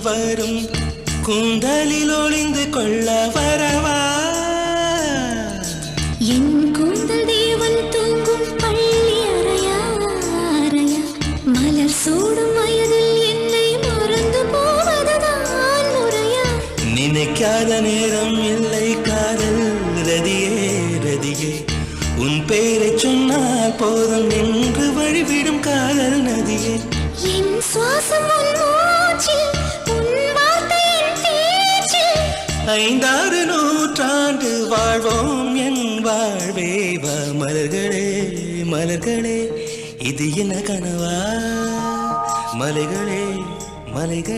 வரும் கூந்தலில் ஒளிந்து கொள்ள வரவா என் கூந்தல் தேவன் தூங்கும் பள்ளி அறையா அறையா மலர் சூடும் வயதில் என்னை மறந்து போவதுதான் முறையா நினைக்காத நேரம் இல்லை காதல் ரதியே ரதியே உன் பேரை சொன்னால் போதும் நின்று வழிவிடும் காதல் நதியே என் சுவாசம் உன் மூச்சில் உன் வார்த்தையின் பேச்சில் 5-6 நூற்றாண்டு வாழ்வோம் என் வாழ்வே வா மலர்களே மலர்களே இது என்ன கனவா மலைகளே மலைகளே